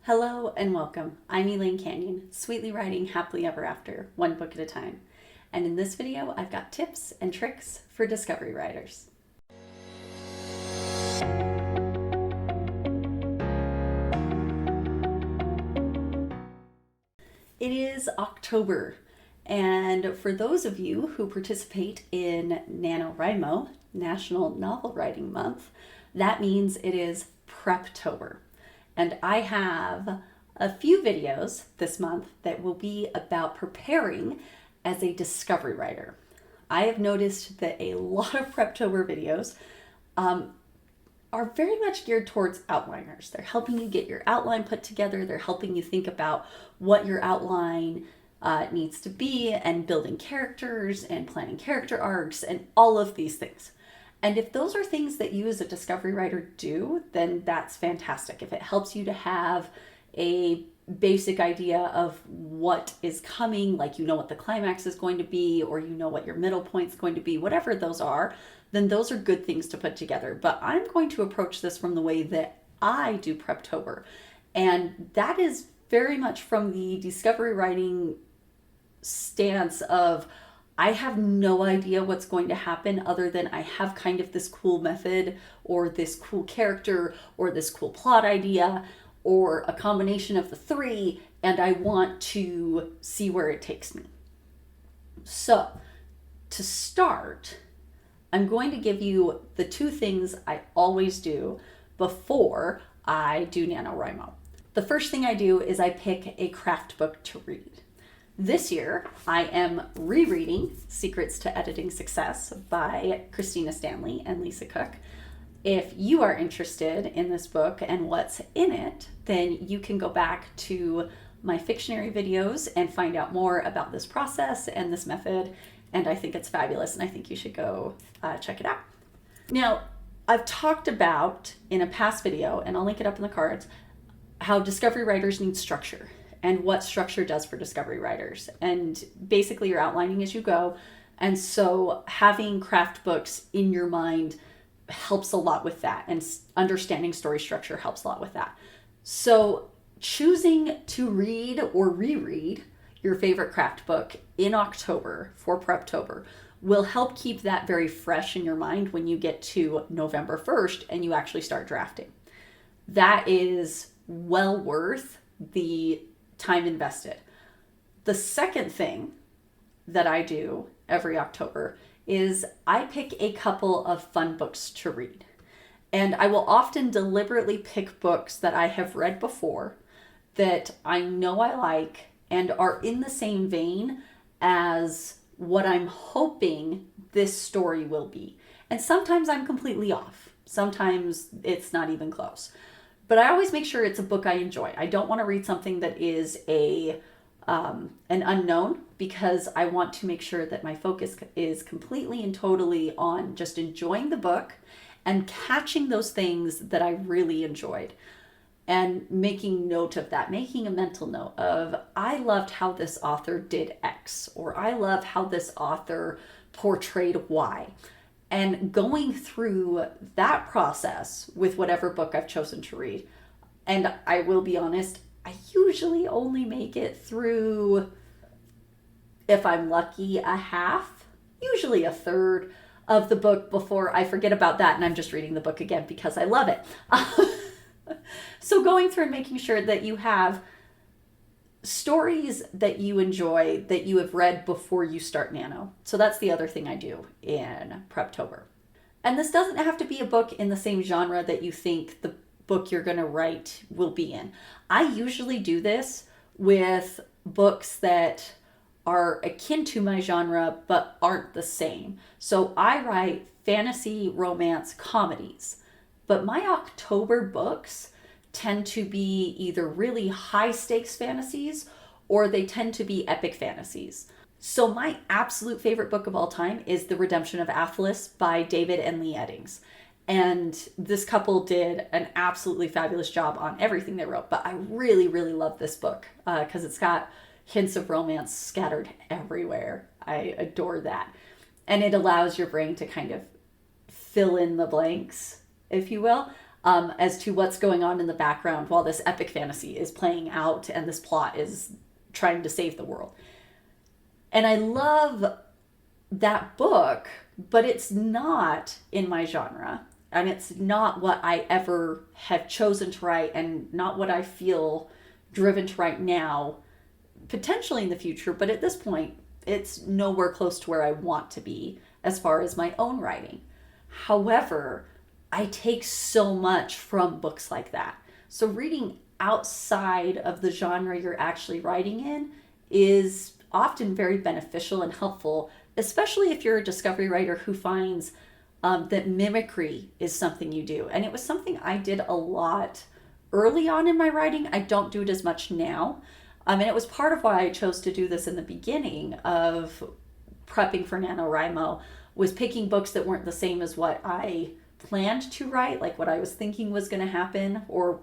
Hello and welcome. I'm Elaine Canyon, sweetly writing happily ever after, one book at a time. And in this video, I've got tips and tricks for discovery writers. It is October, and for those of you who participate in NaNoWriMo, National Novel Writing Month, that means it is Preptober. And I have a few videos this month that will be about preparing as a discovery writer. I have noticed that a lot of Preptober videos are very much geared towards outliners. They're helping you get your outline put together. They're helping you think about what your outline needs to be and building characters and planning character arcs and all of these things. And if those are things that you as a discovery writer do, then that's fantastic. If it helps you to have a basic idea of what is coming, like you know what the climax is going to be, or you know what your middle point is going to be, whatever those are, then those are good things to put together. But I'm going to approach this from the way that I do Preptober. And that is very much from the discovery writing stance of I have no idea what's going to happen other than I have kind of this cool method or this cool character or this cool plot idea or a combination of the three, and I want to see where it takes me. So to start, I'm going to give you the two things I always do before I do NaNoWriMo. The first thing I do is I pick a craft book to read. This year, I am rereading Secrets to Editing Success by Christina Stanley and Lisa Cook. If you are interested in this book and what's in it, then you can go back to my Fictionary videos and find out more about this process and this method. And I think it's fabulous, and I think you should go check it out. Now, I've talked about in a past video, and I'll link it up in the cards, how discovery writers need structure and what structure does for discovery writers. And basically you're outlining as you go. And so having craft books in your mind helps a lot with that. And understanding story structure helps a lot with that. So choosing to read or reread your favorite craft book in October for Preptober will help keep that very fresh in your mind when you get to November 1st and you actually start drafting. That is well worth the time invested. The second thing that I do every October is I pick a couple of fun books to read. And I will often deliberately pick books that I have read before that I know I like and are in the same vein as what I'm hoping this story will be. And sometimes I'm completely off. Sometimes it's not even close. But I always make sure it's a book I enjoy. I don't want to read something that is an unknown, because I want to make sure that my focus is completely and totally on just enjoying the book and catching those things that I really enjoyed and making note of that, making a mental note of, I loved how this author did X, or I love how this author portrayed Y. And going through that process with whatever book I've chosen to read. And I will be honest, I usually only make it through, if I'm lucky, a half, usually a third of the book before I forget about that and I'm just reading the book again because I love it. So going through and making sure that you have stories that you enjoy that you have read before you start Nano. So that's the other thing I do in Preptober. And this doesn't have to be a book in the same genre that you think the book you're going to write will be in. I usually do this with books that are akin to my genre but aren't the same. So I write fantasy, romance, comedies. But my October books tend to be either really high stakes fantasies or they tend to be epic fantasies. So my absolute favorite book of all time is The Redemption of Athalas by David and Lee Eddings. And this couple did an absolutely fabulous job on everything they wrote. But I really, really love this book because it's got hints of romance scattered everywhere. I adore that. And it allows your brain to kind of fill in the blanks, if you will. as to what's going on in the background while this epic fantasy is playing out and this plot is trying to save the world. And I love that book, but it's not in my genre. And it's not what I ever have chosen to write, and not what I feel driven to write now, potentially in the future. But at this point, it's nowhere close to where I want to be as far as my own writing. However, I take so much from books like that. So reading outside of the genre you're actually writing in is often very beneficial and helpful, especially if you're a discovery writer who finds that mimicry is something you do. And it was something I did a lot early on in my writing. I don't do it as much now. And it was part of why I chose to do this in the beginning of prepping for NaNoWriMo, was picking books that weren't the same as what I planned to write, like what I was thinking was going to happen, or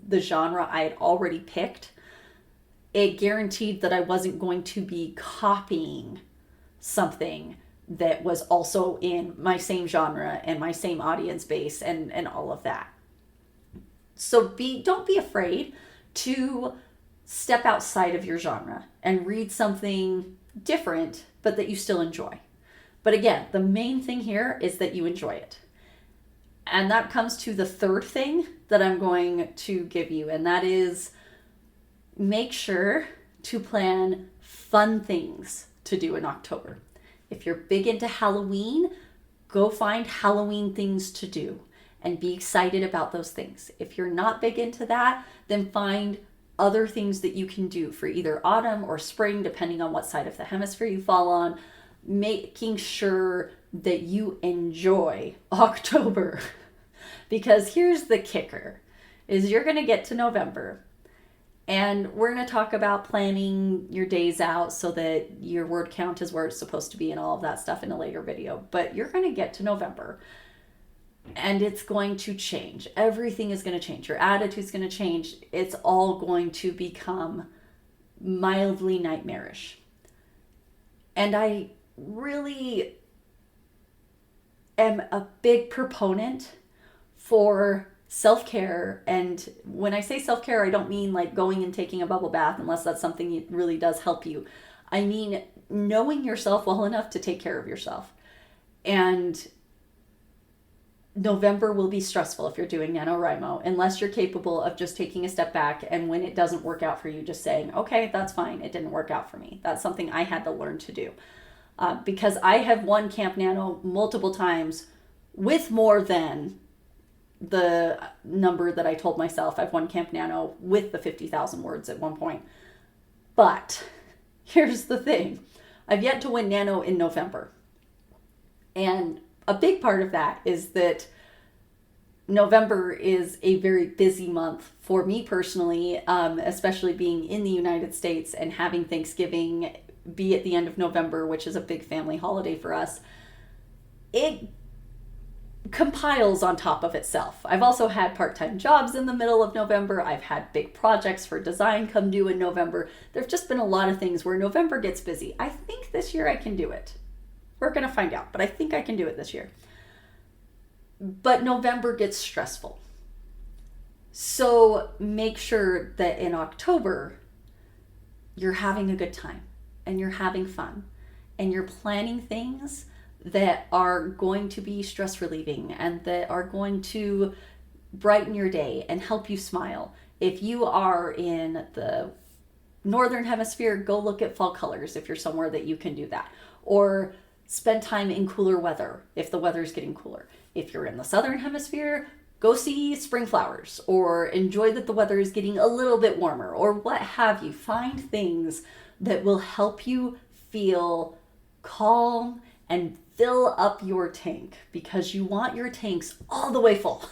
the genre I had already picked. It guaranteed that I wasn't going to be copying something that was also in my same genre and my same audience base and all of that. So don't be afraid to step outside of your genre and read something different, but that you still enjoy. But again, the main thing here is that you enjoy it. And that comes to the third thing that I'm going to give you, and that is make sure to plan fun things to do in October. If you're big into Halloween, go find Halloween things to do and be excited about those things. If you're not big into that, then find other things that you can do for either autumn or spring, depending on what side of the hemisphere you fall on, making sure that you enjoy October. Because here's the kicker, is you're going to get to November, and we're going to talk about planning your days out so that your word count is where it's supposed to be and all of that stuff in a later video. But you're going to get to November, and it's going to change. Everything is going to change. Your attitude's going to change. It's all going to become mildly nightmarish. And I really am a big proponent for self-care. And when I say self-care, I don't mean like going and taking a bubble bath, unless that's something that really does help you. I mean knowing yourself well enough to take care of yourself. And November will be stressful if you're doing NaNoWriMo, unless you're capable of just taking a step back, and when it doesn't work out for you, just saying, okay, that's fine, it didn't work out for me. That's something I had to learn to do. Because I have won Camp Nano multiple times with more than the number that I told myself. I've won Camp Nano with the 50,000 words at one point. But here's the thing. I've yet to win Nano in November. And a big part of that is that November is a very busy month for me personally, especially being in the United States and having Thanksgiving be at the end of November, which is a big family holiday for us. It compiles on top of itself. I've also had part-time jobs in the middle of November. I've had big projects for design come due in November. There've just been a lot of things where November gets busy. I think this year I can do it. We're going to find out, but I think I can do it this year. But November gets stressful. So make sure that in October, you're having a good time and you're having fun and you're planning things that are going to be stress relieving and that are going to brighten your day and help you smile. If you are in the northern hemisphere, go look at fall colors if you're somewhere that you can do that. Or spend time in cooler weather if the weather's getting cooler. If you're in the southern hemisphere, go see spring flowers or enjoy that the weather is getting a little bit warmer or what have you. Find things that will help you feel calm and fill up your tank, because you want your tanks all the way full.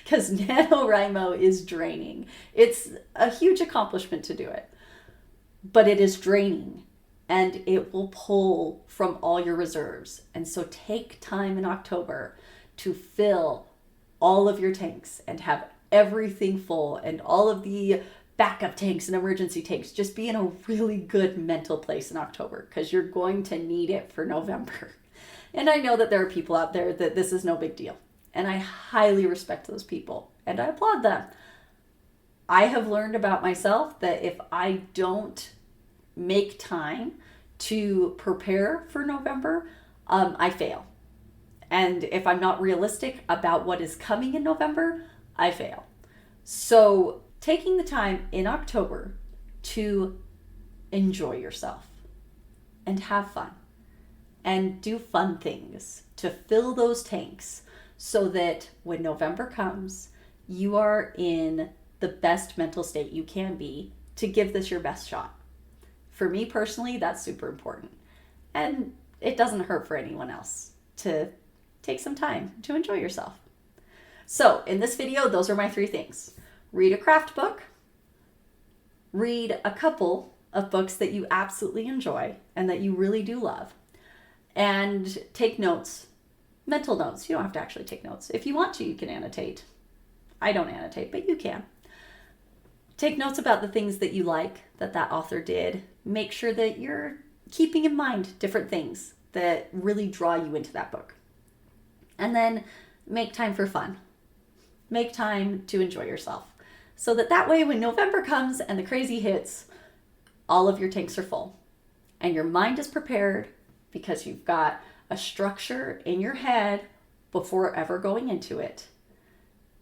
Because NaNoWriMo is draining. It's a huge accomplishment to do it, but it is draining and it will pull from all your reserves. And so take time in October to fill all of your tanks and have everything full, and all of the backup tanks and emergency tanks. Just be in a really good mental place in October, because you're going to need it for November. And I know that there are people out there that this is no big deal. And I highly respect those people and I applaud them. I have learned about myself that if I don't make time to prepare for November, I fail. And if I'm not realistic about what is coming in November, I fail. So taking the time in October to enjoy yourself and have fun and do fun things to fill those tanks so that when November comes, you are in the best mental state you can be to give this your best shot. For me personally, that's super important. And it doesn't hurt for anyone else to take some time to enjoy yourself. So in this video, those are my 3 things. Read a craft book, read a couple of books that you absolutely enjoy and that you really do love, and take notes, mental notes. You don't have to actually take notes. If you want to, you can annotate. I don't annotate, but you can. Take notes about the things that you like that author did. Make sure that you're keeping in mind different things that really draw you into that book. And then make time for fun. Make time to enjoy yourself. So that way when November comes and the crazy hits, all of your tanks are full. And your mind is prepared because you've got a structure in your head before ever going into it.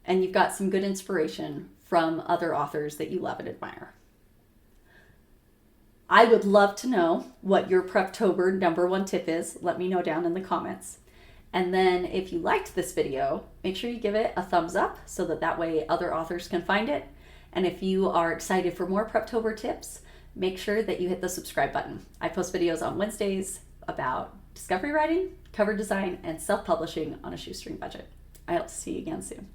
And you've got some good inspiration from other authors that you love and admire. I would love to know what your Preptober #1 tip is. Let me know down in the comments. And then if you liked this video, make sure you give it a thumbs up so that way other authors can find it. And if you are excited for more Preptober tips, make sure that you hit the subscribe button. I post videos on Wednesdays about discovery writing, cover design, and self-publishing on a shoestring budget. I hope to see you again soon.